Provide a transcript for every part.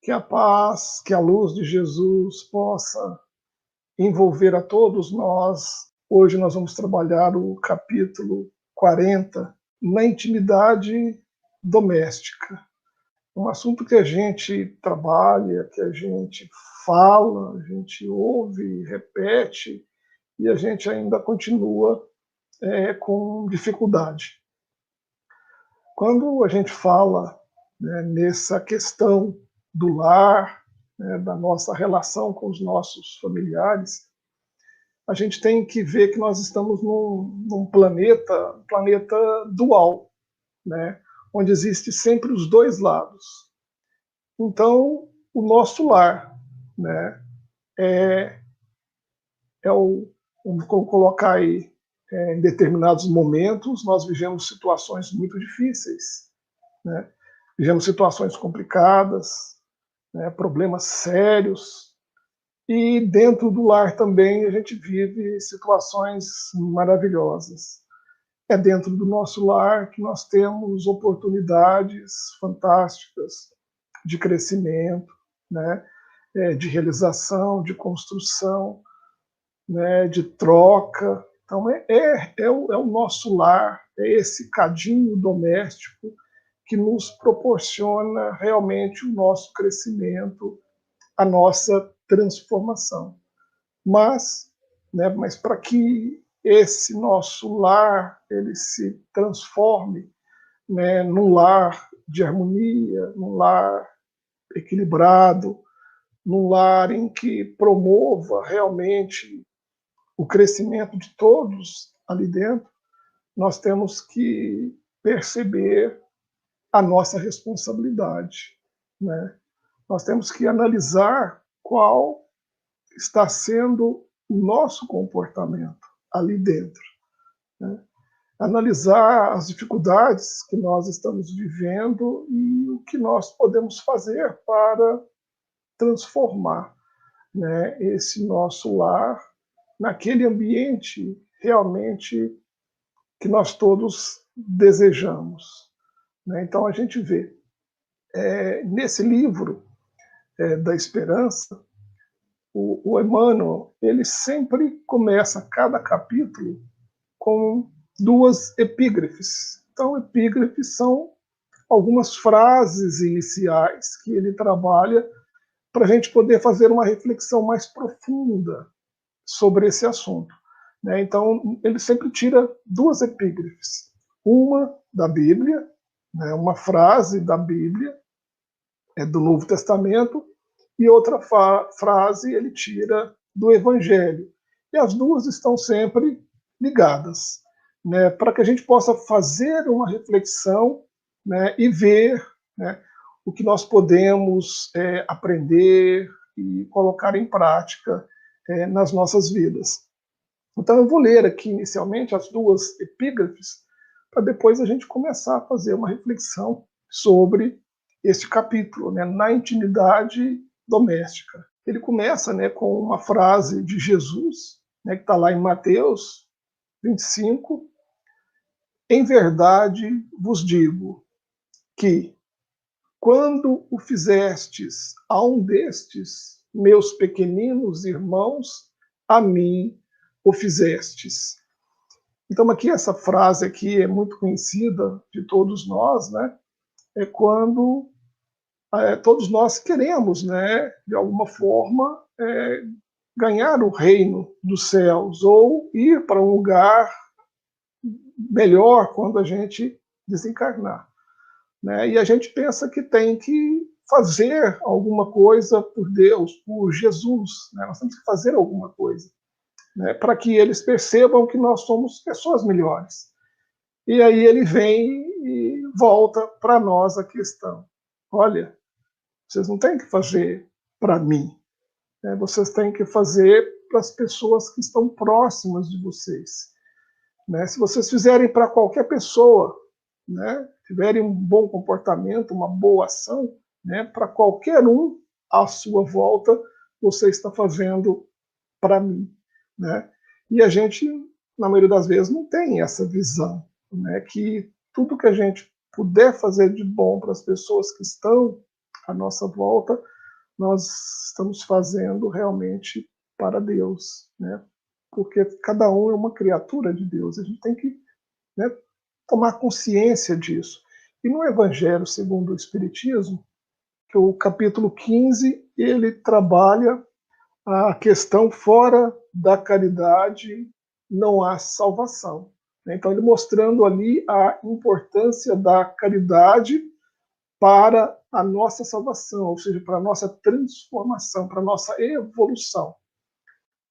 Que a paz, que a luz de Jesus possa envolver a todos nós. Hoje nós vamos trabalhar o capítulo 40, na intimidade doméstica. Um assunto que a gente trabalha, que a gente fala, a gente ouve, repete, e a gente ainda continua com dificuldade. Quando a gente fala nessa questão do lar, da nossa relação com os nossos familiares, a gente tem que ver que nós estamos num planeta dual, né, onde existe sempre os dois lados. Então, o nosso lar, né, vamos colocar aí, em determinados momentos, nós vivemos situações muito difíceis, né? Vivemos situações complicadas, né, problemas sérios, e dentro do lar também a gente vive situações maravilhosas. É dentro do nosso lar que nós temos oportunidades fantásticas de crescimento, né, de realização, de construção, né, de troca. Então é o nosso lar, é esse cadinho doméstico que nos proporciona realmente o nosso crescimento, a nossa transformação. Mas para que esse nosso lar ele se transforme, né, num lar de harmonia, num lar equilibrado, num lar em que promova realmente o crescimento de todos ali dentro, nós temos que perceber a nossa responsabilidade, né? Nós temos que analisar qual está sendo o nosso comportamento ali dentro, né? Analisar as dificuldades que nós estamos vivendo e o que nós podemos fazer para transformar, né, esse nosso lar naquele ambiente realmente que nós todos desejamos, né? Então a gente vê nesse livro da Esperança, o Emmanuel ele sempre começa cada capítulo com duas epígrafes. Então, epígrafes são algumas frases iniciais que ele trabalha para a gente poder fazer uma reflexão mais profunda sobre esse assunto, né? Então, ele sempre tira duas epígrafes. Uma da Bíblia, né, uma frase da Bíblia, do Novo Testamento, e outra frase ele tira do Evangelho. E as duas estão sempre ligadas, né, para que a gente possa fazer uma reflexão, né, e ver, né, o que nós podemos aprender e colocar em prática nas nossas vidas. Então eu vou ler aqui inicialmente as duas epígrafes, para depois a gente começar a fazer uma reflexão sobre este capítulo, né, na intimidade doméstica. Ele começa, né, com uma frase de Jesus, né, que está lá em Mateus 25. Em verdade vos digo que, quando o fizestes a um destes meus pequeninos irmãos, a mim o fizestes. Então aqui essa frase aqui é muito conhecida de todos nós, né? É quando todos nós queremos, né, de alguma forma, ganhar o reino dos céus ou ir para um lugar melhor quando a gente desencarnar, né? E a gente pensa que tem que fazer alguma coisa por Deus, por Jesus, né? Nós temos que fazer alguma coisa, né, para que eles percebam que nós somos pessoas melhores. E aí ele vem e volta para nós a questão. Olha, vocês não têm que fazer para mim, né? Vocês têm que fazer para as pessoas que estão próximas de vocês, né? Se vocês fizerem para qualquer pessoa, né, tiverem um bom comportamento, uma boa ação, né, para qualquer um à sua volta, você está fazendo para mim, né? E a gente, na maioria das vezes, não tem essa visão, né, que tudo que a gente puder fazer de bom para as pessoas que estão à nossa volta, nós estamos fazendo realmente para Deus, né? Porque cada um é uma criatura de Deus. A gente tem que, né, tomar consciência disso. E no Evangelho segundo o Espiritismo, que o capítulo 15, ele trabalha a questão fora da caridade não há salvação. Então, ele mostrando ali a importância da caridade para a nossa salvação, ou seja, para a nossa transformação, para a nossa evolução.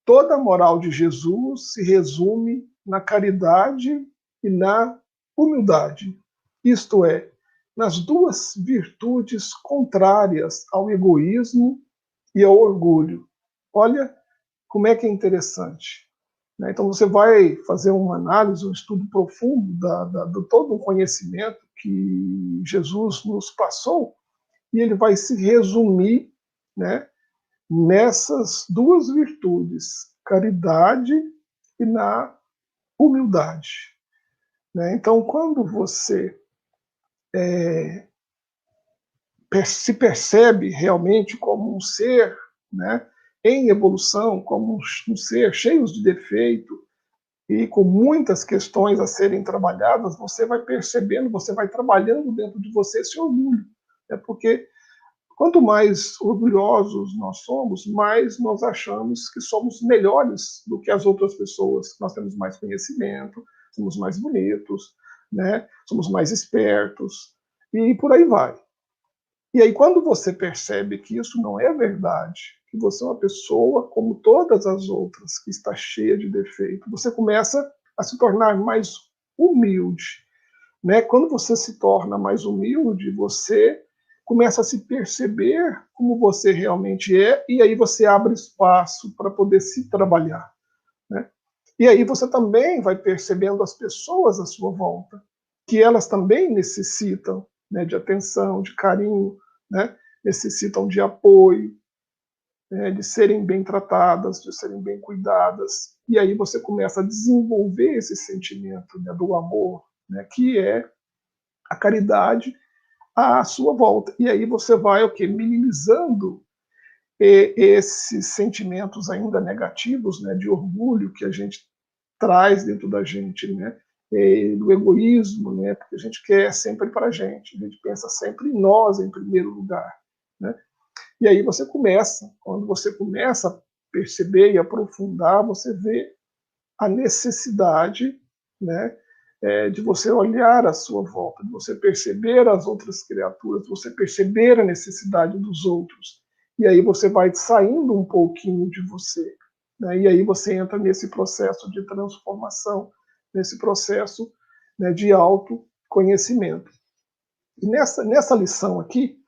Toda a moral de Jesus se resume na caridade e na humildade, isto é, nas duas virtudes contrárias ao egoísmo e ao orgulho. Olha como é que é interessante. Então você vai fazer uma análise, um estudo profundo de todo o conhecimento que Jesus nos passou, e ele vai se resumir, né, nessas duas virtudes, caridade e na humildade. Então, quando você se percebe realmente como um ser, né, em evolução, como um ser cheio de defeito e com muitas questões a serem trabalhadas, você vai percebendo, você vai trabalhando dentro de você esse orgulho. Porque quanto mais orgulhosos nós somos, mais nós achamos que somos melhores do que as outras pessoas. Nós temos mais conhecimento, somos mais bonitos, né? Somos mais espertos, e por aí vai. E aí, quando você percebe que isso não é verdade, que você é uma pessoa como todas as outras, que está cheia de defeito, você começa a se tornar mais humilde. Quando você se torna mais humilde, você começa a se perceber como você realmente é, e aí você abre espaço para poder se trabalhar. E aí você também vai percebendo as pessoas à sua volta, que elas também necessitam, de atenção, de carinho, necessitam de apoio, de serem bem tratadas, de serem bem cuidadas. E aí você começa a desenvolver esse sentimento, do amor, que é a caridade à sua volta. E aí você vai minimizando esses sentimentos ainda negativos, de orgulho que a gente traz dentro da gente, do egoísmo, porque a gente quer sempre para a gente pensa sempre em nós em primeiro lugar. E aí você começa, quando você começa a perceber e aprofundar, você vê a necessidade, de você olhar à sua volta, de você perceber as outras criaturas, de você perceber a necessidade dos outros. E aí você vai saindo um pouquinho de você. E aí você entra nesse processo de transformação, nesse processo, de autoconhecimento. E nessa lição aqui,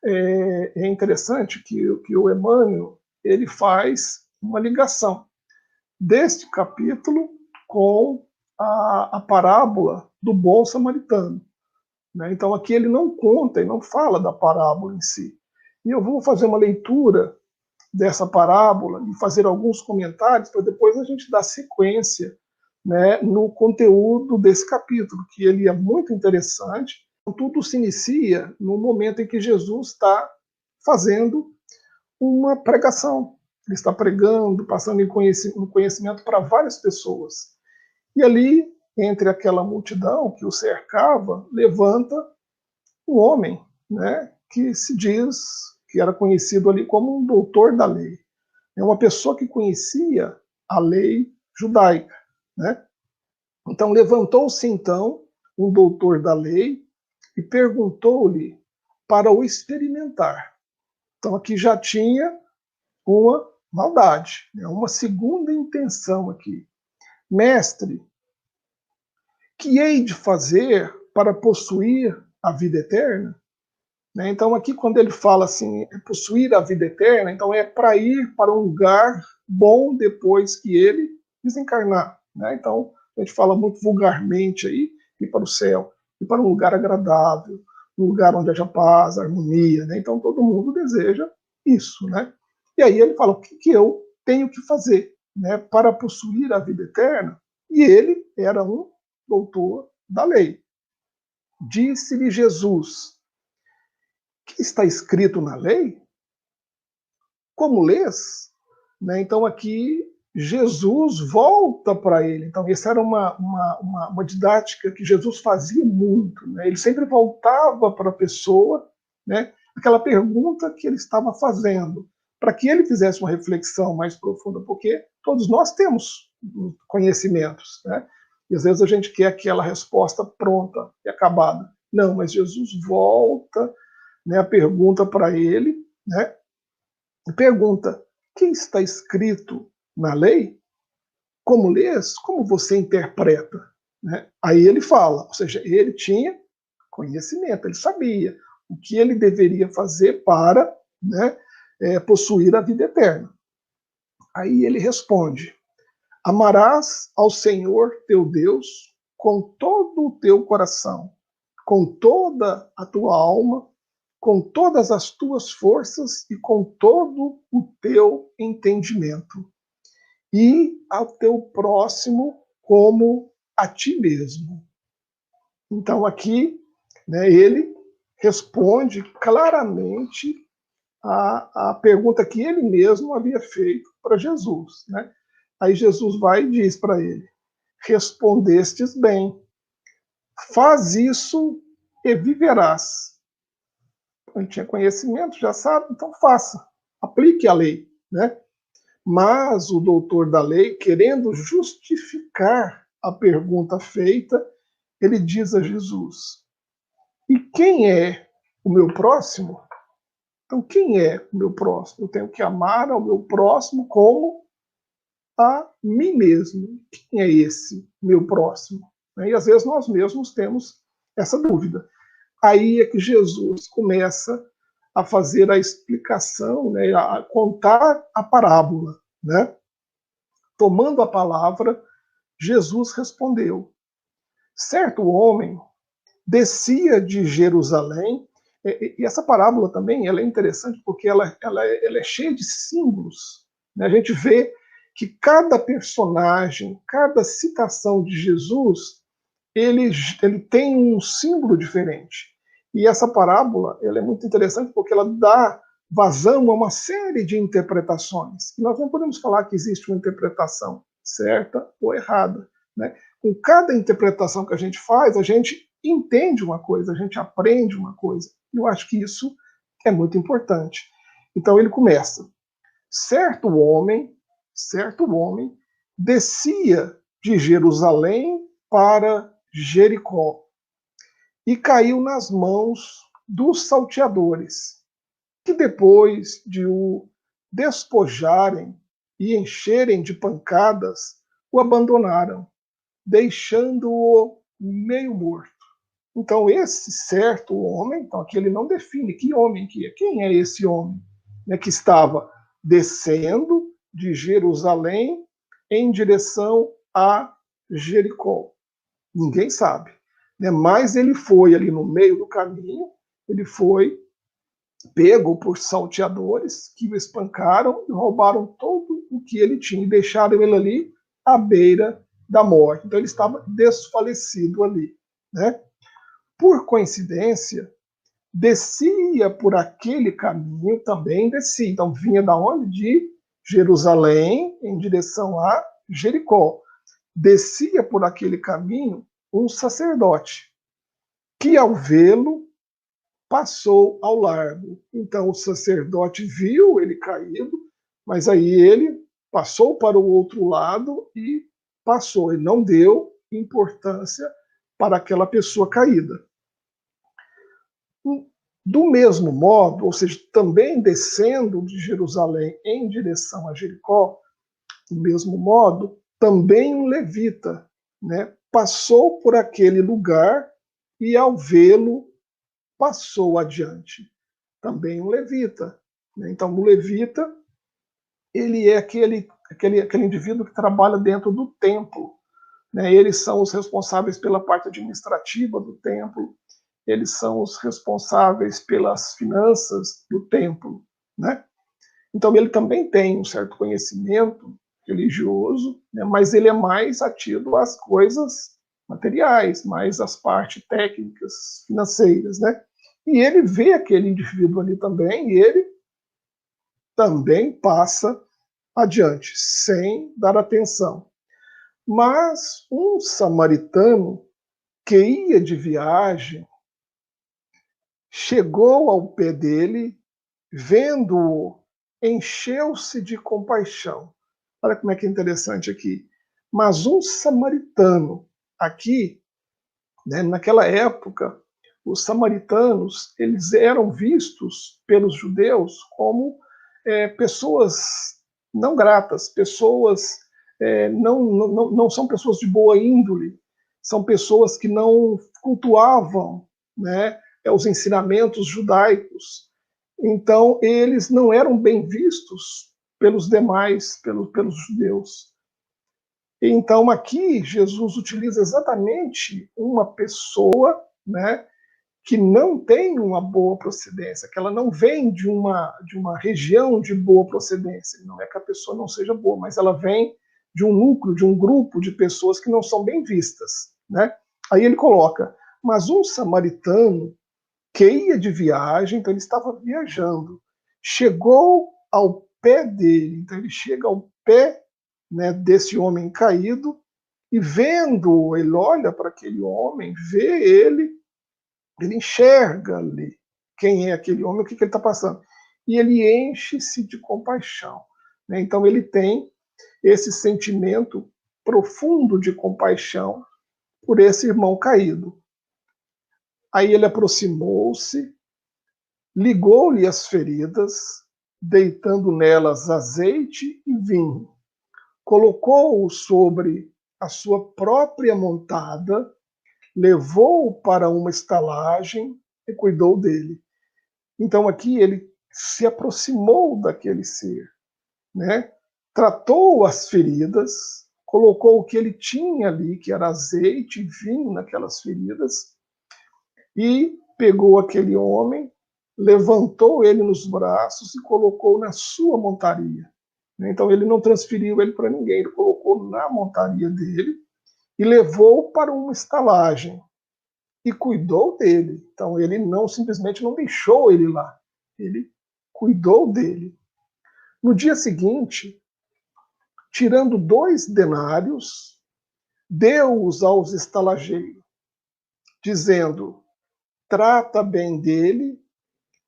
é interessante que o Emmanuel ele faz uma ligação deste capítulo com a parábola do bom samaritano. Então aqui ele não conta e não fala da parábola em si. E eu vou fazer uma leitura dessa parábola e fazer alguns comentários para depois a gente dar sequência, no conteúdo desse capítulo, que ele é muito interessante. Tudo se inicia no momento em que Jesus está fazendo uma pregação. Ele está pregando, passando um conhecimento para várias pessoas. E ali, entre aquela multidão que o cercava, levanta um homem, que se diz que era conhecido ali como um doutor da lei. É uma pessoa que conhecia a lei judaica. Então, levantou-se então um doutor da lei e perguntou-lhe para o experimentar. Então, aqui já tinha uma maldade, uma segunda intenção aqui. Mestre, que hei de fazer para possuir a vida eterna? Então, aqui, quando ele fala assim, possuir a vida eterna, então é para ir para um lugar bom depois que ele desencarnar. Então, a gente fala muito vulgarmente aí, ir para o céu, ir para um lugar agradável, um lugar onde haja paz, harmonia. Então, todo mundo deseja isso. E aí ele fala, o que eu tenho que fazer para possuir a vida eterna? E ele era um doutor da lei. Disse-lhe Jesus, que está escrito na lei? como lês? Né? Então aqui Jesus volta para ele. Então essa era uma didática que Jesus fazia muito. Né? Ele sempre voltava para a pessoa, né? Aquela pergunta que ele estava fazendo, para que ele fizesse uma reflexão mais profunda, porque todos nós temos conhecimentos, né? E às vezes a gente quer aquela resposta pronta e acabada. Não, mas Jesus volta, né, a pergunta para ele, né? E pergunta: que está escrito na lei? Como lês? Como você interpreta? Né? Aí ele fala, ou seja, ele tinha conhecimento, ele sabia o que ele deveria fazer para, né, possuir a vida eterna. Aí ele responde: amarás ao Senhor teu Deus com todo o teu coração, com toda a tua alma, com todas as tuas forças e com todo o teu entendimento, e ao teu próximo como a ti mesmo. Então aqui, né, ele responde claramente a pergunta que ele mesmo havia feito para Jesus. Né? Aí Jesus vai e diz para ele: respondestes bem, faz isso e viverás. Ele tinha conhecimento, já sabe, então faça, aplique a lei. Né? Mas o doutor da lei, querendo justificar a pergunta feita, ele diz a Jesus: e quem é o meu próximo? Então, quem é o meu próximo? Eu tenho que amar ao meu próximo como a mim mesmo. Quem é esse meu próximo? E às vezes nós mesmos temos essa dúvida. Aí é que Jesus começa a fazer a explicação, né, a contar a parábola. Né? Tomando a palavra, Jesus respondeu: certo homem descia de Jerusalém. E essa parábola também ela é interessante porque ela é cheia de símbolos. Né? A gente vê que cada personagem, cada citação de Jesus, ele tem um símbolo diferente. E essa parábola ela é muito interessante porque ela dá vazão a uma série de interpretações. E nós não podemos falar que existe uma interpretação certa ou errada. Né? Com cada interpretação que a gente faz, a gente entende uma coisa, a gente aprende uma coisa. Eu acho que isso é muito importante. Então ele começa: certo homem descia de Jerusalém para Jericó e caiu nas mãos dos salteadores, que depois de o despojarem e encherem de pancadas, o abandonaram, deixando-o meio morto. Então, esse certo homem, então aqui ele não define que homem que é. Quem é esse homem, né, que estava descendo de Jerusalém em direção a Jericó? Ninguém sabe. Né? Mas ele foi ali no meio do caminho, ele foi pego por salteadores que o espancaram e roubaram todo o que ele tinha e deixaram ele ali à beira da morte. Então ele estava desfalecido ali. Né? Por coincidência, descia por aquele caminho, também descia. Então vinha da onde? De Jerusalém em direção a Jericó. Descia por aquele caminho um sacerdote, que ao vê-lo passou ao largo. Então o sacerdote viu ele caído, mas aí ele passou para o outro lado e passou. Ele não deu importância para aquela pessoa caída. Do mesmo modo, ou seja, também descendo de Jerusalém em direção a Jericó, do mesmo modo, também um levita, né, passou por aquele lugar e ao vê-lo passou adiante. Também um levita. Né? Então, o levita ele é aquele indivíduo que trabalha dentro do templo. Né? Eles são os responsáveis pela parte administrativa do templo, eles são os responsáveis pelas finanças do templo. Né? Então, ele também tem um certo conhecimento religioso, né? Mas ele é mais ativo às coisas materiais, mais às partes técnicas, financeiras. Né? E ele vê aquele indivíduo ali também, e ele também passa adiante, sem dar atenção. Mas um samaritano que ia de viagem chegou ao pé dele, vendo-o, encheu-se de compaixão. Olha como é que é interessante aqui. Mas um samaritano, aqui, né, naquela época, os samaritanos eles eram vistos pelos judeus como pessoas não gratas, pessoas não são pessoas de boa índole, são pessoas que não cultuavam, né, os ensinamentos judaicos. Então, eles não eram bem vistos pelos demais, pelos judeus. Então, aqui, Jesus utiliza exatamente uma pessoa, né, que não tem uma boa procedência, que ela não vem de uma região de boa procedência. Não é que a pessoa não seja boa, mas ela vem de um núcleo, de um grupo de pessoas que não são bem vistas, né? Aí ele coloca, mas um samaritano que ia de viagem, então ele estava viajando, chegou ao pé dele, então ele chega ao pé, né, desse homem caído, e vendo, ele olha para aquele homem, vê ele enxerga ali quem é aquele homem, o que ele está passando. E ele enche-se de compaixão. Né? Então ele tem esse sentimento profundo de compaixão por esse irmão caído. Aí ele aproximou-se, ligou-lhe as feridas, deitando nelas azeite e vinho. Colocou-o sobre a sua própria montada, levou-o para uma estalagem e cuidou dele. Então aqui ele se aproximou daquele ser, né? Tratou as feridas, colocou o que ele tinha ali, que era azeite e vinho naquelas feridas, e pegou aquele homem, levantou ele nos braços e colocou na sua montaria. Então ele não transferiu ele para ninguém, ele colocou na montaria dele e levou para uma estalagem e cuidou dele. Então ele não simplesmente não deixou ele lá, ele cuidou dele. No dia seguinte, tirando 2 denários, deu-os aos estalageiros, dizendo: trata bem dele,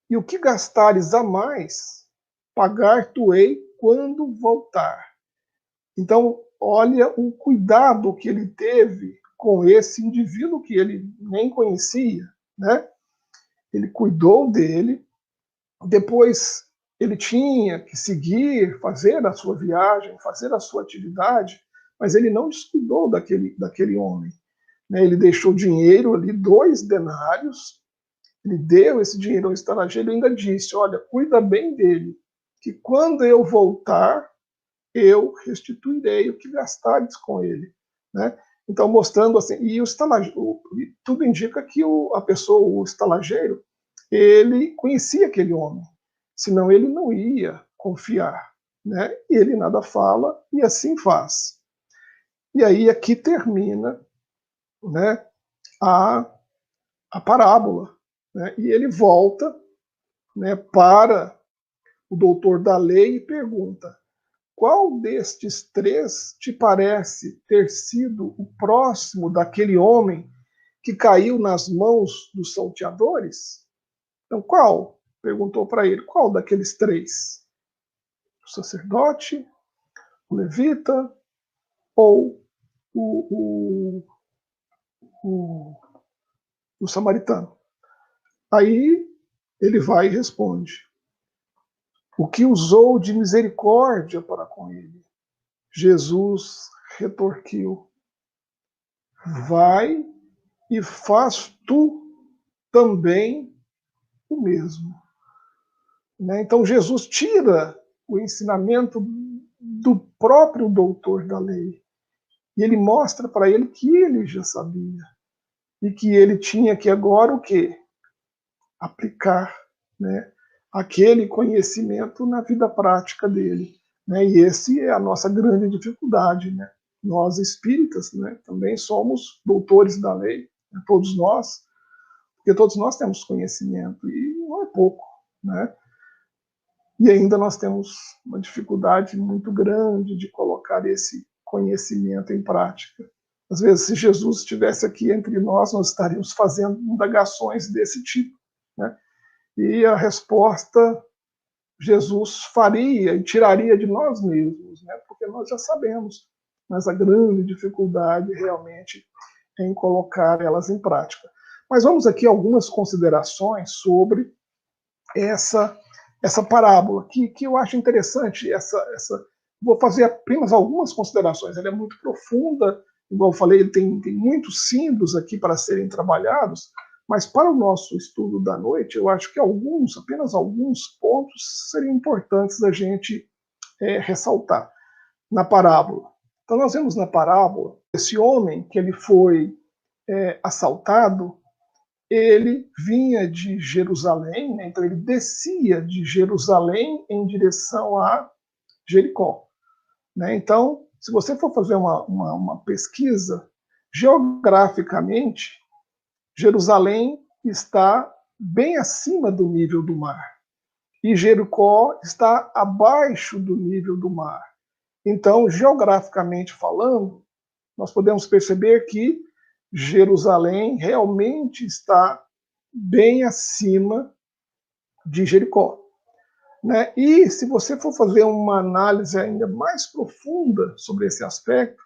e o que gastares a mais, pagar-te-ei quando voltar. Então, olha o cuidado que ele teve com esse indivíduo que ele nem conhecia, né? Ele cuidou dele, depois ele tinha que seguir, fazer a sua viagem, fazer a sua atividade, mas ele não descuidou daquele homem. Né? Ele deixou dinheiro ali, 2 denários, ele deu esse dinheiro ao estrangeiro e ainda disse, olha, cuida bem dele, que quando eu voltar, eu restituirei o que gastares com ele. Né? Então, mostrando assim, e tudo indica que a pessoa, o estalageiro, ele conhecia aquele homem, senão ele não ia confiar. Né? E ele nada fala e assim faz. E aí aqui termina, né, a parábola. Né? E ele volta, né, para o doutor da lei e pergunta: qual destes 3 te parece ter sido o próximo daquele homem que caiu nas mãos dos salteadores? Então, qual? Perguntou para ele. Qual daqueles 3? O sacerdote, o levita ou o, o, o samaritano? Aí ele vai e responde: o que usou de misericórdia para com ele? Jesus retorquiu: vai e faz tu também o mesmo. Né? Então Jesus tira o ensinamento do próprio doutor da lei e ele mostra para ele que ele já sabia e que ele tinha que agora o quê? Aplicar, né, aquele conhecimento na vida prática dele. Né? E esse é a nossa grande dificuldade. Né? Nós espíritas, né, também somos doutores da lei, né, todos nós, porque todos nós temos conhecimento, e não é pouco. Né? E ainda nós temos uma dificuldade muito grande de colocar esse conhecimento em prática. Às vezes, se Jesus estivesse aqui entre nós, nós estaríamos fazendo indagações desse tipo, né? E a resposta Jesus faria e tiraria de nós mesmos, né? Porque nós já sabemos, mas a grande dificuldade realmente é em colocar elas em prática. Mas vamos aqui a algumas considerações sobre essa parábola, que eu acho interessante. Vou fazer apenas algumas considerações. Ela é muito profunda, igual eu falei, tem muitos símbolos aqui para serem trabalhados, mas para o nosso estudo da noite, eu acho que apenas alguns pontos seriam importantes da gente ressaltar na parábola. Então nós vemos na parábola esse homem que ele foi assaltado. Ele vinha de Jerusalém, né? Então ele descia de Jerusalém em direção a Jericó, né? Então, se você for fazer uma pesquisa, geograficamente, Jerusalém está bem acima do nível do mar e Jericó está abaixo do nível do mar. Então, geograficamente falando, nós podemos perceber que Jerusalém realmente está bem acima de Jericó, né? E se você for fazer uma análise ainda mais profunda sobre esse aspecto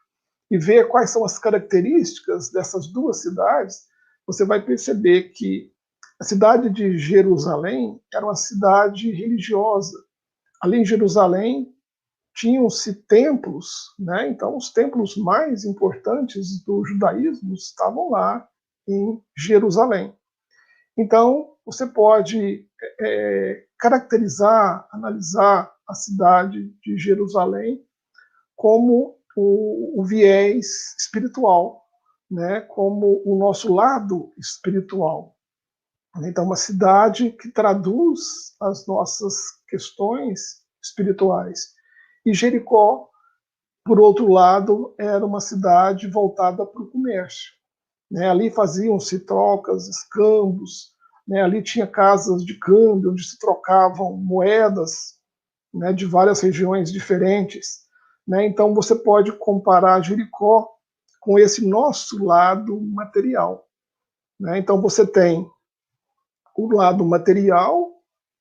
e ver quais são as características dessas duas cidades, você vai perceber que a cidade de Jerusalém era uma cidade religiosa. Ali em Jerusalém tinham-se templos, né? Então os templos mais importantes do judaísmo estavam lá em Jerusalém. Então você pode caracterizar, analisar a cidade de Jerusalém como o viés espiritual, né? Como o nosso lado espiritual. Então uma cidade que traduz as nossas questões espirituais. E Jericó, por outro lado, era uma cidade voltada para o comércio, né? Ali faziam-se trocas, escambos, né? Ali tinha casas de câmbio onde se trocavam moedas, né, de várias regiões diferentes, né? Então você pode comparar Jericó com esse nosso lado material, né? Então você tem o lado material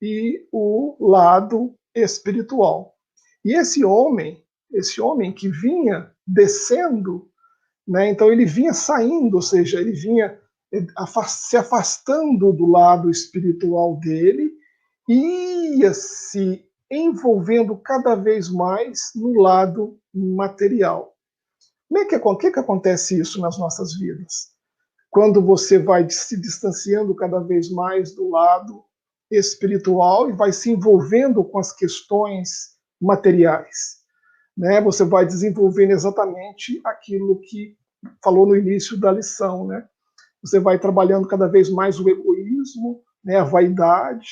e o lado espiritual. E esse homem que vinha descendo, né, então ele vinha saindo, ou seja, ele vinha se afastando do lado espiritual dele e ia se envolvendo cada vez mais no lado material. O que acontece isso nas nossas vidas? Quando você vai se distanciando cada vez mais do lado espiritual e vai se envolvendo com as questões materiais, né? Você vai desenvolvendo exatamente aquilo que falou no início da lição, né? Você vai trabalhando cada vez mais o egoísmo, né? A vaidade,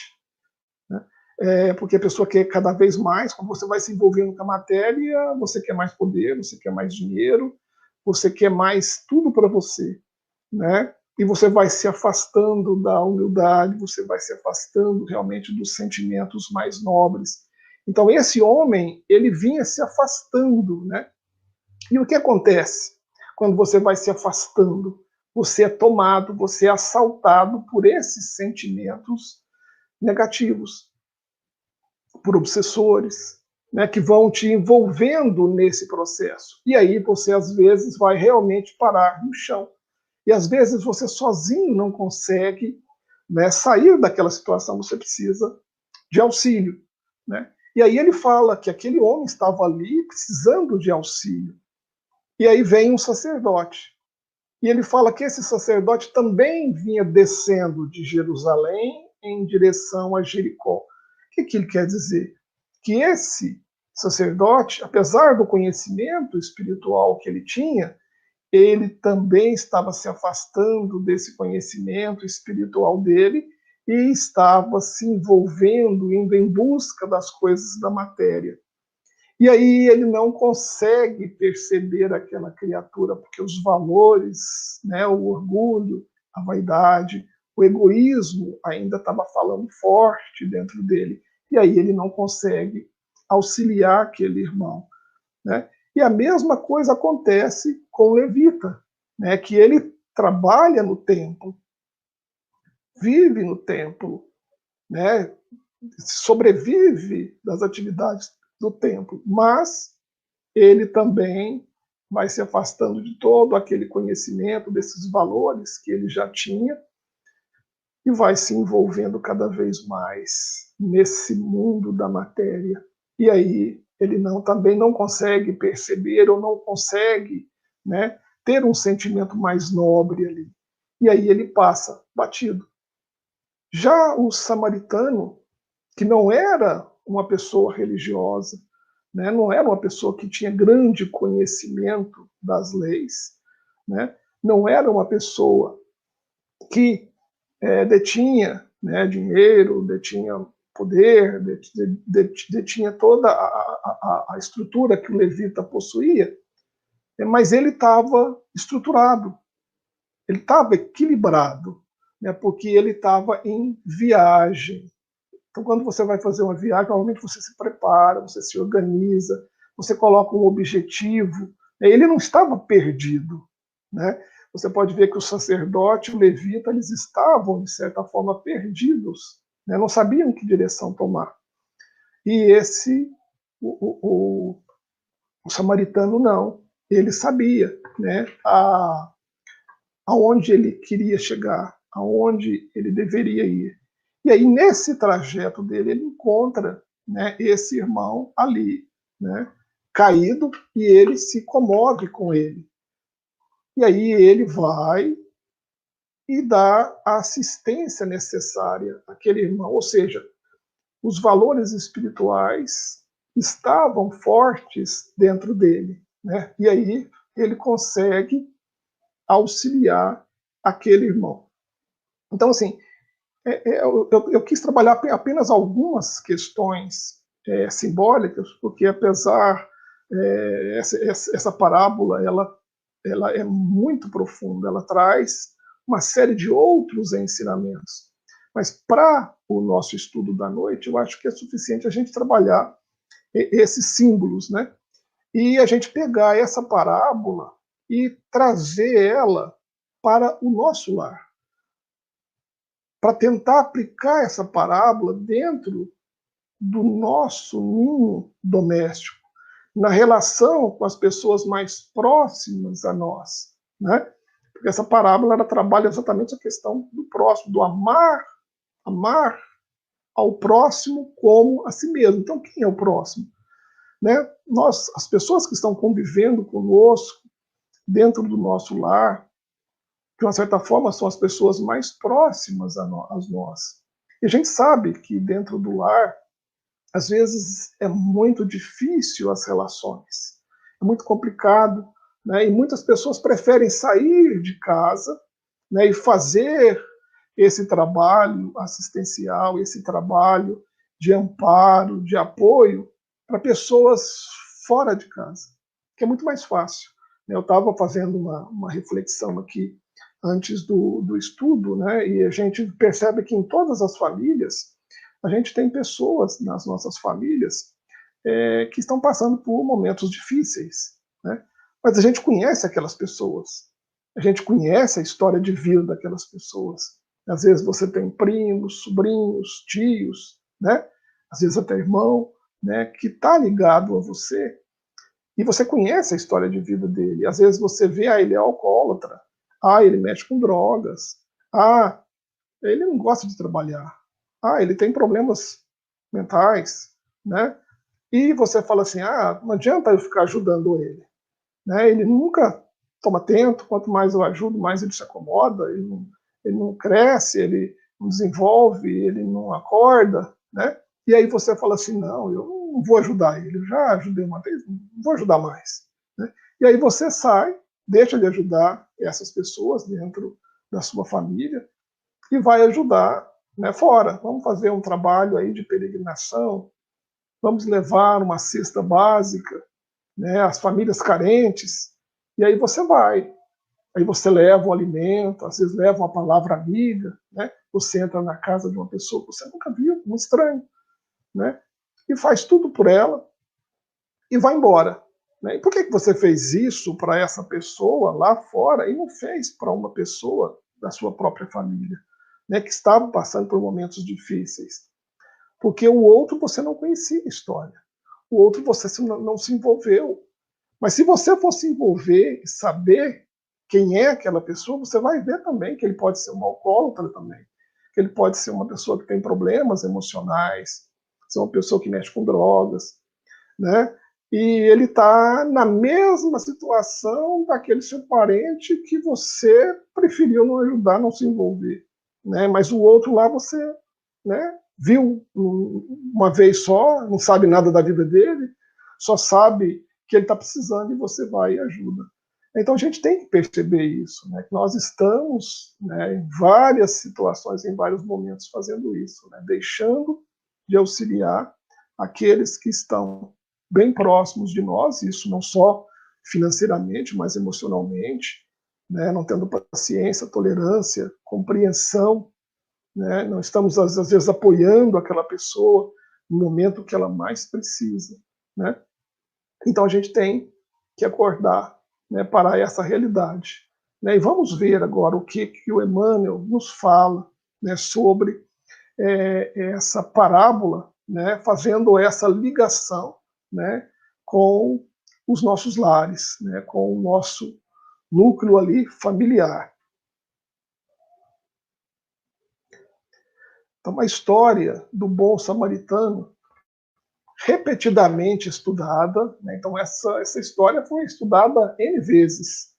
né? Porque a pessoa quer cada vez mais, quando você vai se envolvendo com a matéria, você quer mais poder, você quer mais dinheiro, você quer mais tudo para você, né? E você vai se afastando da humildade, você vai se afastando realmente dos sentimentos mais nobres. Então esse homem, ele vinha se afastando, né? E o que acontece quando você vai se afastando? Você é tomado, você é assaltado por esses sentimentos negativos, por obsessores, né, que vão te envolvendo nesse processo. E aí você às vezes vai realmente parar no chão. E às vezes você sozinho não consegue, né, sair daquela situação, você precisa de auxílio, né? E aí ele fala que aquele homem estava ali precisando de auxílio. E aí vem um sacerdote. E ele fala que esse sacerdote também vinha descendo de Jerusalém em direção a Jericó. O que ele quer dizer? Que esse sacerdote, apesar do conhecimento espiritual que ele tinha, ele também estava se afastando desse conhecimento espiritual dele e estava se envolvendo, indo em busca das coisas da matéria. E aí ele não consegue perceber aquela criatura, porque os valores, né, o orgulho, a vaidade, o egoísmo ainda estava falando forte dentro dele. e aí ele não consegue auxiliar aquele irmão, né? E a mesma coisa acontece com o levita, né? Que ele trabalha no templo, vive no templo, né? Sobrevive das atividades do templo, mas ele também vai se afastando de todo aquele conhecimento, desses valores que ele já tinha, e vai se envolvendo cada vez mais nesse mundo da matéria. E aí ele também não consegue perceber ou não consegue, né, ter um sentimento mais nobre ali. E aí ele passa batido. Já o samaritano, que não era uma pessoa religiosa, né, não era uma pessoa que tinha grande conhecimento das leis, né, não era uma pessoa que detinha, né, dinheiro, detinha poder, detinha toda a estrutura que o levita possuía, mas ele estava estruturado, ele estava equilibrado, né, porque ele estava em viagem. Então, quando você vai fazer uma viagem, normalmente você se prepara, você se organiza, você coloca um objetivo. Ele não estava perdido, né? Você pode ver que o sacerdote e o levita, eles estavam, de certa forma, perdidos, né? Não sabiam que direção tomar. E o samaritano não, ele sabia, né? Aonde ele queria chegar, aonde ele deveria ir. E aí, nesse trajeto dele, ele encontra, né, esse irmão ali, né, caído, e ele se comove com ele. E aí ele vai e dá a assistência necessária àquele irmão. Ou seja, os valores espirituais estavam fortes dentro dele, né? E aí ele consegue auxiliar aquele irmão. Então, assim, eu quis trabalhar apenas algumas questões simbólicas, porque apesar essa parábola ela é muito profunda, ela traz uma série de outros ensinamentos. Mas para o nosso estudo da noite, eu acho que é suficiente a gente trabalhar esses símbolos, né? E a gente pegar essa parábola e trazer ela para o nosso lar, para tentar aplicar essa parábola dentro do nosso ninho doméstico, na relação com as pessoas mais próximas a nós, né? Porque essa parábola ela trabalha exatamente a questão do próximo, do amar ao próximo como a si mesmo. Então, quem é o próximo? Né? Nós, as pessoas que estão convivendo conosco dentro do nosso lar, de uma certa forma, são as pessoas mais próximas a nós. E a gente sabe que dentro do lar, às vezes, é muito difícil as relações, é muito complicado, né? E muitas pessoas preferem sair de casa, né, e fazer esse trabalho assistencial, esse trabalho de amparo, de apoio para pessoas fora de casa, que é muito mais fácil. Eu estava fazendo uma reflexão aqui antes do estudo, né, e a gente percebe que em todas as famílias, a gente tem pessoas nas nossas famílias que estão passando por momentos difíceis, né? Mas a gente conhece aquelas pessoas, a gente conhece a história de vida daquelas pessoas. Às vezes você tem primos, sobrinhos, tios, né? Às vezes até irmão, né? Que está ligado a você e você conhece a história de vida dele. Às vezes você vê, ele é alcoólatra, ele mexe com drogas, ele não gosta de trabalhar, ele tem problemas mentais, né? E você fala assim, não adianta eu ficar ajudando ele, né? Ele nunca toma atento, quanto mais eu ajudo, mais ele se acomoda, ele não cresce, ele não desenvolve, ele não acorda, né? E aí você fala assim, não, eu não vou ajudar ele, eu já ajudei uma vez, não vou ajudar mais, né? E aí você sai, deixa de ajudar essas pessoas dentro da sua família e vai ajudar, né, fora. Vamos fazer um trabalho aí de peregrinação, vamos levar uma cesta básica, né, às famílias carentes, e aí você vai. Aí você leva o alimento, às vezes leva uma palavra amiga, né? Você entra na casa de uma pessoa que você nunca viu, um estranho, né? E faz tudo por ela e vai embora. Né? E por que você fez isso para essa pessoa lá fora e não fez para uma pessoa da sua própria família, né, que estava passando por momentos difíceis? Porque o outro você não conhecia a história. O outro você não se envolveu. Mas se você for se envolver e saber quem é aquela pessoa, você vai ver também que ele pode ser um alcoólatra também, que ele pode ser uma pessoa que tem problemas emocionais, ser uma pessoa que mexe com drogas, né? E ele está na mesma situação daquele seu parente que você preferiu não ajudar, não se envolver, né? Mas o outro lá você, né, viu uma vez só, não sabe nada da vida dele, só sabe que ele está precisando e você vai e ajuda. Então a gente tem que perceber isso, né? Que nós estamos, né, em várias situações, em vários momentos fazendo isso, né? Deixando de auxiliar aqueles que estão bem próximos de nós, isso não só financeiramente, mas emocionalmente, né? Não tendo paciência, tolerância, compreensão, né? Não estamos às vezes apoiando aquela pessoa no momento que ela mais precisa, né? Então a gente tem que acordar, né, para essa realidade, né? E vamos ver agora o que o Emmanuel nos fala, né, sobre essa parábola, né, fazendo essa ligação, né, com os nossos lares, né, com o nosso núcleo ali familiar. Então, a história do bom samaritano, repetidamente estudada, né, então essa história foi estudada N vezes,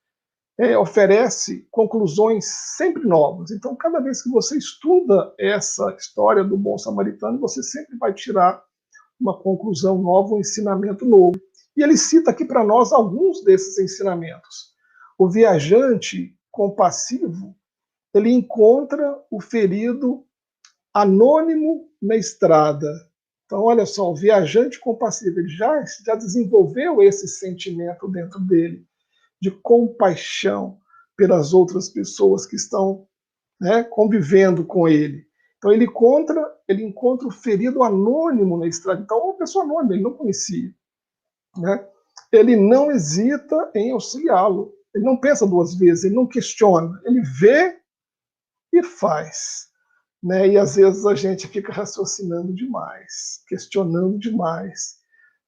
oferece conclusões sempre novas. Então, cada vez que você estuda essa história do bom samaritano, você sempre vai tirar uma conclusão nova, um ensinamento novo. E ele cita aqui para nós alguns desses ensinamentos. O viajante compassivo, ele encontra o ferido anônimo na estrada. Então, olha só, o viajante compassivo, ele já desenvolveu esse sentimento dentro dele, de compaixão pelas outras pessoas que estão, né, convivendo com ele. Então ele encontra o ferido anônimo na estrada. Então, uma pessoa anônima, ele não conhecia, né? Ele não hesita em auxiliá-lo. Ele não pensa duas vezes, ele não questiona. Ele vê e faz, né? E às vezes a gente fica raciocinando demais, questionando demais,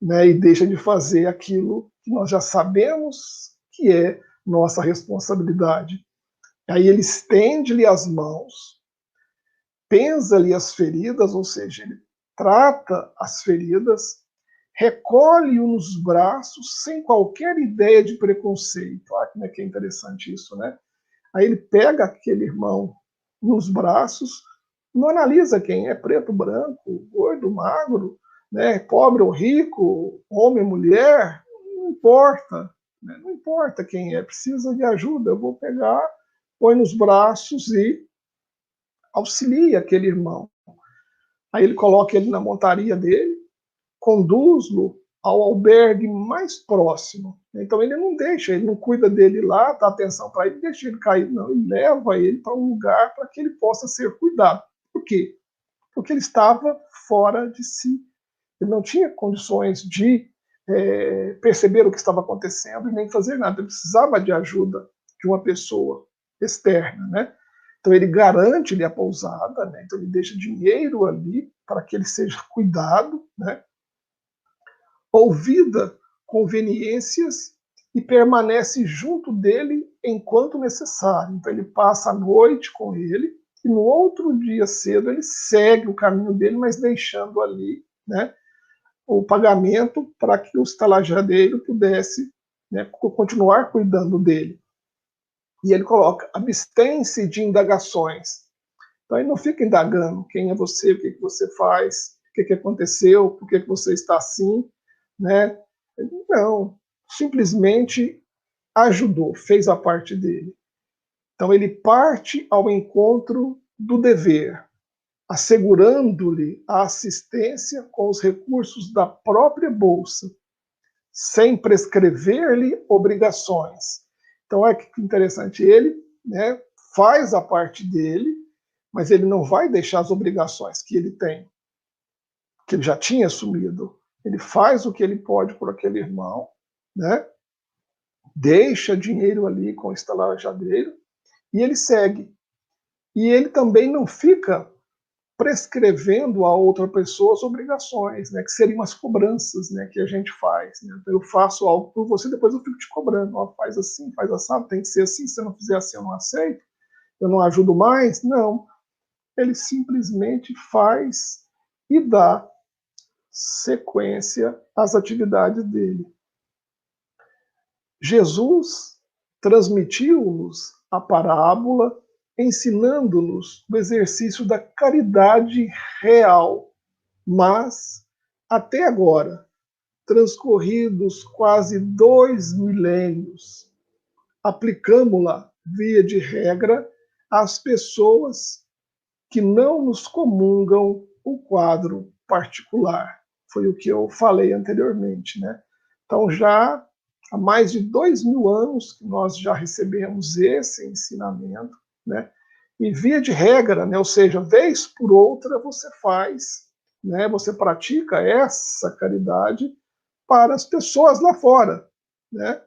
né? E deixa de fazer aquilo que nós já sabemos que é nossa responsabilidade. Aí ele estende-lhe as mãos, pensa-lhe as feridas, ou seja, ele trata as feridas, recolhe-o nos braços sem qualquer ideia de preconceito. Olha como é que é interessante isso, né? Aí ele pega aquele irmão nos braços, não analisa quem é, preto, branco, gordo, magro, né, pobre ou rico, homem, mulher, não importa, né? Não importa quem é, precisa de ajuda, eu vou pegar, põe nos braços e auxilia aquele irmão. Aí ele coloca ele na montaria dele, conduz-lo ao albergue mais próximo. Então ele não deixa, ele não cuida dele lá, dá atenção para ele, deixa ele cair, não, ele leva ele para um lugar para que ele possa ser cuidado. Por quê? Porque ele estava fora de si. Ele não tinha condições de perceber o que estava acontecendo e nem fazer nada. Ele precisava de ajuda de uma pessoa externa, né? Então ele garante-lhe a pousada, né? Então ele deixa dinheiro ali para que ele seja cuidado, né? Ouvida conveniências e permanece junto dele enquanto necessário. Então ele passa a noite com ele e no outro dia cedo ele segue o caminho dele, mas deixando ali, né, o pagamento para que o estalajadeiro pudesse, né, continuar cuidando dele. E ele coloca: abstém-se de indagações. Então ele não fica indagando quem é você, o que você faz, o que aconteceu, por que você está assim, né? Não, simplesmente ajudou, fez a parte dele. Então ele parte ao encontro do dever, assegurando-lhe a assistência com os recursos da própria bolsa, sem prescrever-lhe obrigações. Então é que interessante, ele, né, faz a parte dele, mas ele não vai deixar as obrigações que ele tem. que ele já tinha assumido, ele faz o que ele pode por aquele irmão, né? Deixa dinheiro ali com o estalajadeiro e ele segue. E ele também não fica prescrevendo a outra pessoa as obrigações, né, que seriam as cobranças, né, que a gente faz. Né? Então, eu faço algo por você, depois eu fico te cobrando. Ó, faz assim, faz assado, tem que ser assim, se você não fizer assim eu não aceito, eu não ajudo mais. Não, ele simplesmente faz e dá sequência às atividades dele. Jesus transmitiu-nos a parábola ensinando-nos o exercício da caridade real, mas, até agora, transcorridos quase 2 milênios, aplicamos-la, via de regra, às pessoas que não nos comungam o quadro particular. Foi o que eu falei anteriormente, né? Então, já há mais de 2.000 anos que nós já recebemos esse ensinamento, né? E via de regra, né? Ou seja, vez por outra você faz, né? Você pratica essa caridade para as pessoas lá fora, né?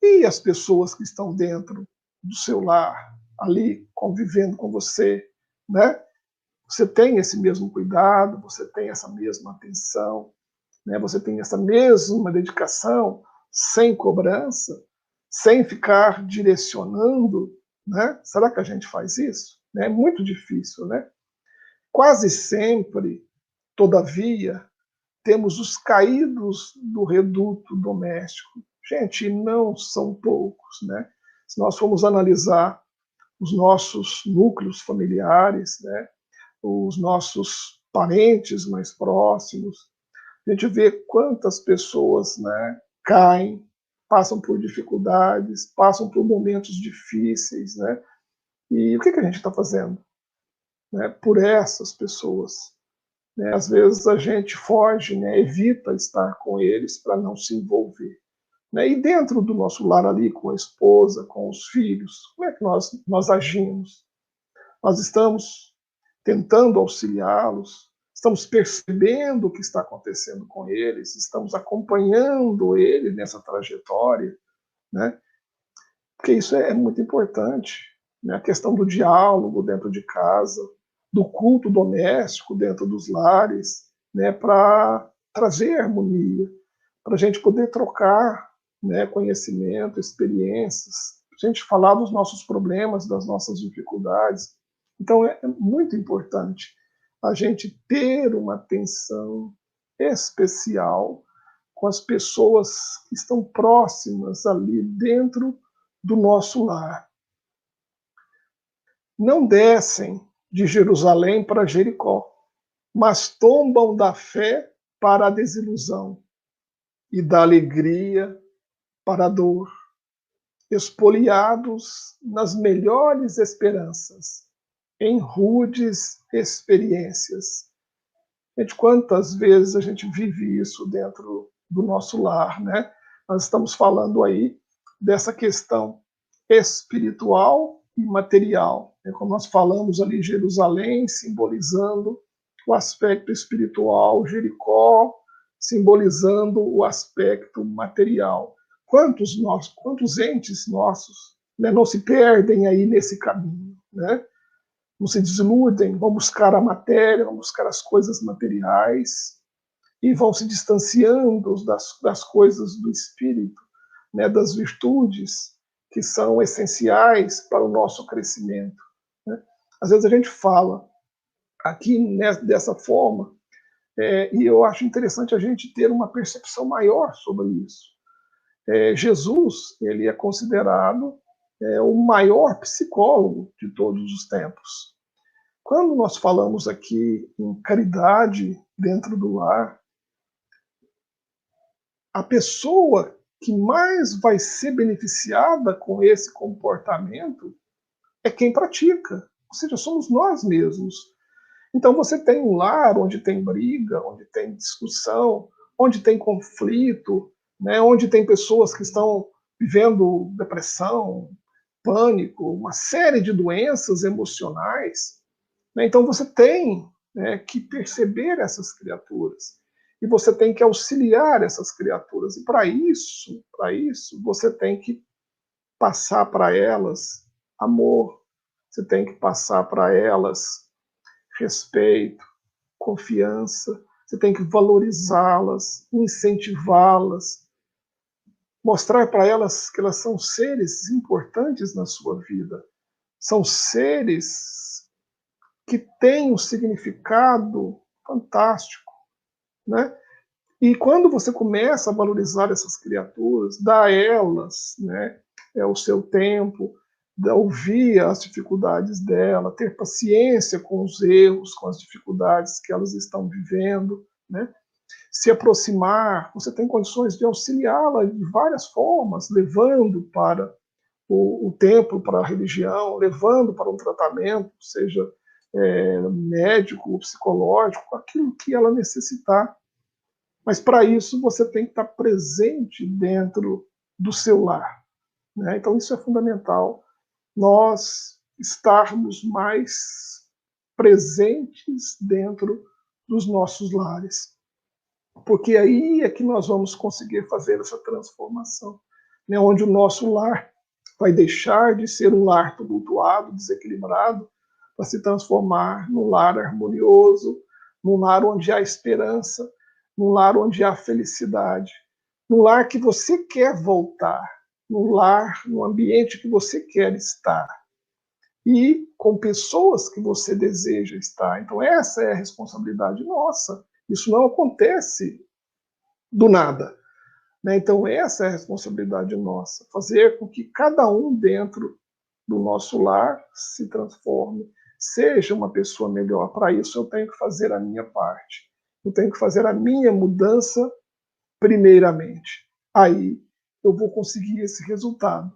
E as pessoas que estão dentro do seu lar, ali convivendo com você, né? Você tem esse mesmo cuidado, você tem essa mesma atenção, né? Você tem essa mesma dedicação, sem cobrança, sem ficar direcionando, né? Será que a gente faz isso? É muito difícil, né? Quase sempre, todavia, temos os caídos do reduto doméstico. Gente, não são poucos, né? Se nós formos analisar os nossos núcleos familiares, né? Os nossos parentes mais próximos, a gente vê quantas pessoas, né, caem, passam por dificuldades, passam por momentos difíceis, né? E o que a gente está fazendo, né, por essas pessoas? Né? Às vezes a gente foge, né, evita estar com eles para não se envolver. Né? E dentro do nosso lar ali, com a esposa, com os filhos, como é que nós agimos? Nós estamos tentando auxiliá-los, estamos percebendo o que está acontecendo com eles, estamos acompanhando ele nessa trajetória, né? Porque isso é muito importante, né? A questão do diálogo dentro de casa, do culto doméstico dentro dos lares, né? Para trazer harmonia, para a gente poder trocar, né, conhecimento, experiências, a gente falar dos nossos problemas, das nossas dificuldades. Então é muito importante a gente ter uma atenção especial com as pessoas que estão próximas ali dentro do nosso lar. Não descem de Jerusalém para Jericó, mas tombam da fé para a desilusão e da alegria para a dor, espoliados nas melhores esperanças, em rudes experiências. Gente, quantas vezes a gente vive isso dentro do nosso lar, né? Nós estamos falando aí dessa questão espiritual e material. Como nós falamos ali, Jerusalém simbolizando o aspecto espiritual, Jericó simbolizando o aspecto material. Quantos entes nossos, né, não se perdem aí nesse caminho, né? Não se desiludem, vão buscar a matéria, vão buscar as coisas materiais e vão se distanciando das coisas do espírito, né, das virtudes que são essenciais para o nosso crescimento. Né? Às vezes a gente fala aqui, né, dessa forma, e eu acho interessante a gente ter uma percepção maior sobre isso. Jesus, ele é considerado o maior psicólogo de todos os tempos. Quando nós falamos aqui em caridade dentro do lar, a pessoa que mais vai ser beneficiada com esse comportamento é quem pratica, ou seja, somos nós mesmos. Então você tem um lar onde tem briga, onde tem discussão, onde tem conflito, né, onde tem pessoas que estão vivendo depressão, pânico, uma série de doenças emocionais. Né? Então você tem né, que perceber essas criaturas. E você tem que auxiliar essas criaturas. E para isso, você tem que passar para elas amor, você tem que passar para elas respeito, confiança, você tem que valorizá-las, incentivá-las, mostrar para elas que elas são seres importantes na sua vida, são seres que têm um significado fantástico, né? E quando você começa a valorizar essas criaturas, dar a elas, né, o seu tempo, ouvir as dificuldades dela, ter paciência com os erros, com as dificuldades que elas estão vivendo, né? Se aproximar, você tem condições de auxiliá-la de várias formas, levando para o templo, para a religião, levando para um tratamento, seja médico, psicológico, aquilo que ela necessitar. Mas para isso você tem que estar presente dentro do seu lar, né? Então isso é fundamental, nós estarmos mais presentes dentro dos nossos lares, porque aí é que nós vamos conseguir fazer essa transformação, né? Onde o nosso lar vai deixar de ser um lar tumultuado, desequilibrado, para se transformar num lar harmonioso, num lar onde há esperança, num lar onde há felicidade, num lar que você quer voltar, num lar, num ambiente que você quer estar e com pessoas que você deseja estar. Então essa é a responsabilidade nossa. Isso não acontece do nada, né? Então essa é a responsabilidade nossa, fazer com que cada um dentro do nosso lar se transforme, seja uma pessoa melhor. Para isso eu tenho que fazer a minha parte. Eu tenho que fazer a minha mudança primeiramente. Aí eu vou conseguir esse resultado.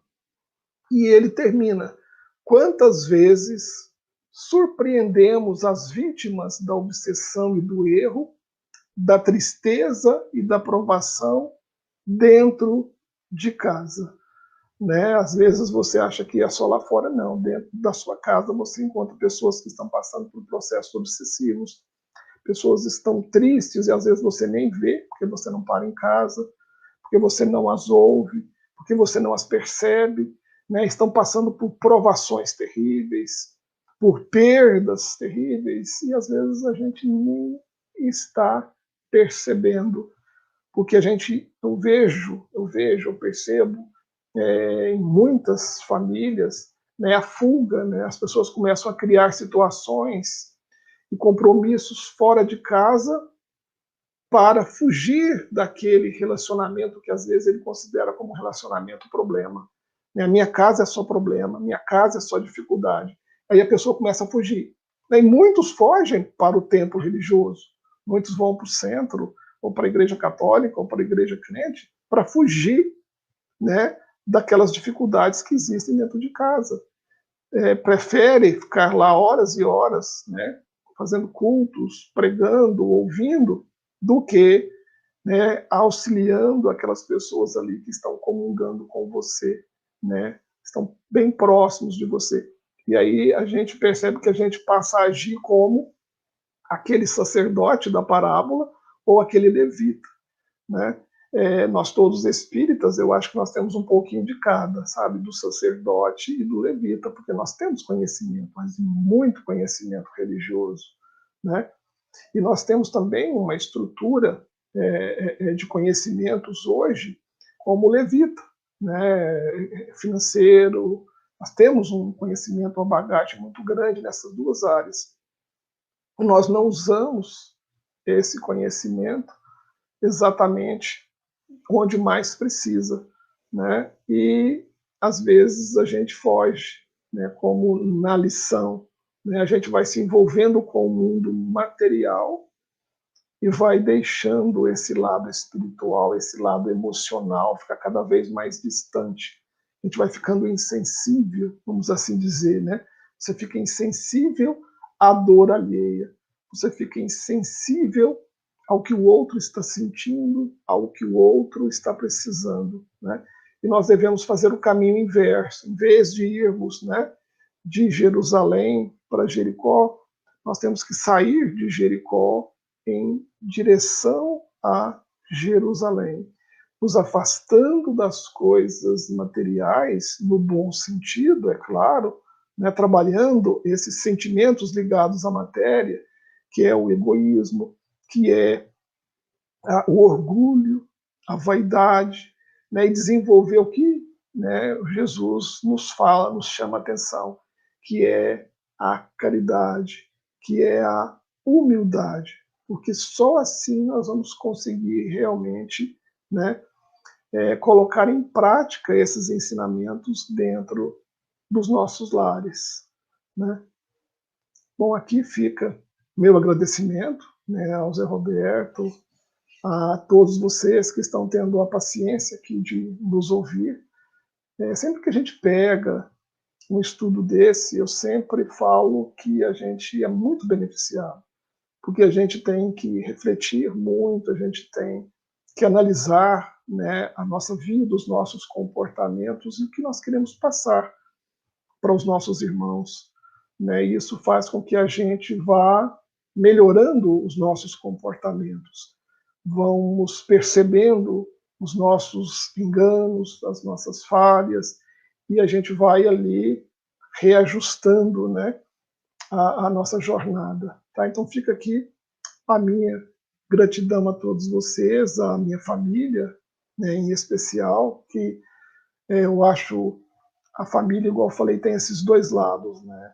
E ele termina: quantas vezes surpreendemos as vítimas da obsessão e do erro, da tristeza e da provação dentro de casa, né? Às vezes você acha que é só lá fora, não. Dentro da sua casa você encontra pessoas que estão passando por processos obsessivos, pessoas estão tristes e às vezes você nem vê, porque você não para em casa, porque você não as ouve, porque você não as percebe, né? Estão passando por provações terríveis, por perdas terríveis, e às vezes a gente nem está percebendo, porque eu percebo em muitas famílias, né, a fuga, né? As pessoas começam a criar situações e compromissos fora de casa para fugir daquele relacionamento que às vezes ele considera como um relacionamento problema. A minha casa é só problema, minha casa é só dificuldade. Aí a pessoa começa a fugir. E muitos fogem para o templo religioso, muitos vão para o centro, ou para a igreja católica, ou para a igreja crente, para fugir, né, daquelas dificuldades que existem dentro de casa. Prefere ficar lá horas e horas, né, fazendo cultos, pregando, ouvindo, do que, né, auxiliando aquelas pessoas ali que estão comungando com você, né, estão bem próximos de você. E aí a gente percebe que a gente passa a agir como aquele sacerdote da parábola ou aquele levita, né? Nós todos espíritas, eu acho que nós temos um pouquinho de cada, sabe, do sacerdote e do levita, porque nós temos conhecimento, mas muito conhecimento religioso, né? E nós temos também uma estrutura de conhecimentos hoje como levita, né? Financeiro, nós temos um conhecimento, uma bagagem muito grande nessas duas áreas. Nós não usamos esse conhecimento exatamente onde mais precisa, né? E às vezes a gente foge, né? Como na lição, né? A gente vai se envolvendo com o mundo material e vai deixando esse lado espiritual, esse lado emocional ficar cada vez mais distante. A gente vai ficando insensível, vamos assim dizer, né? Você fica insensível à dor alheia, você fica insensível ao que o outro está sentindo, ao que o outro está precisando, né? E nós devemos fazer o caminho inverso, em vez de irmos, né, de Jerusalém para Jericó, nós temos que sair de Jericó em direção a Jerusalém, nos afastando das coisas materiais, no bom sentido, é claro, né, trabalhando esses sentimentos ligados à matéria, que é o egoísmo, que é o orgulho, a vaidade, né, e desenvolver o que, né, Jesus nos fala, nos chama a atenção, que é a caridade, que é a humildade, porque só assim nós vamos conseguir realmente, né, colocar em prática esses ensinamentos dentro dos nossos lares, né? Bom, aqui fica meu agradecimento, né, ao Zé Roberto, a todos vocês que estão tendo a paciência aqui de nos ouvir. Sempre que a gente pega um estudo desse, eu sempre falo que a gente é muito beneficiado, porque a gente tem que refletir muito, a gente tem que analisar, né, a nossa vida, os nossos comportamentos e o que nós queremos passar para os nossos irmãos, né? E isso faz com que a gente vá melhorando os nossos comportamentos, vamos percebendo os nossos enganos, as nossas falhas, e a gente vai ali reajustando, né, a nossa jornada. Tá? Então fica aqui a minha gratidão a todos vocês, a minha família, né, em especial, que eu acho a família, igual eu falei, tem esses dois lados, né?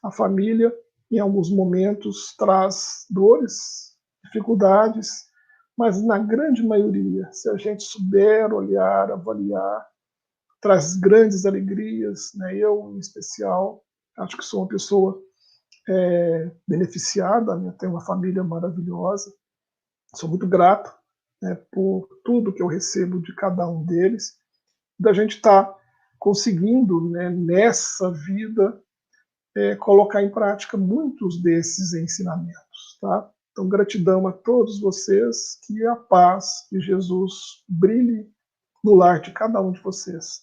A família, em alguns momentos, traz dores, dificuldades, mas na grande maioria, se a gente souber olhar, avaliar, traz grandes alegrias, né? Eu, em especial, acho que sou uma pessoa beneficiada, né? Tenho uma família maravilhosa, sou muito grato, né, por tudo que eu recebo de cada um deles, da gente estar conseguindo, né, nessa vida, colocar em prática muitos desses ensinamentos. Tá? Então, gratidão a todos vocês, que a paz de Jesus brilhe no lar de cada um de vocês.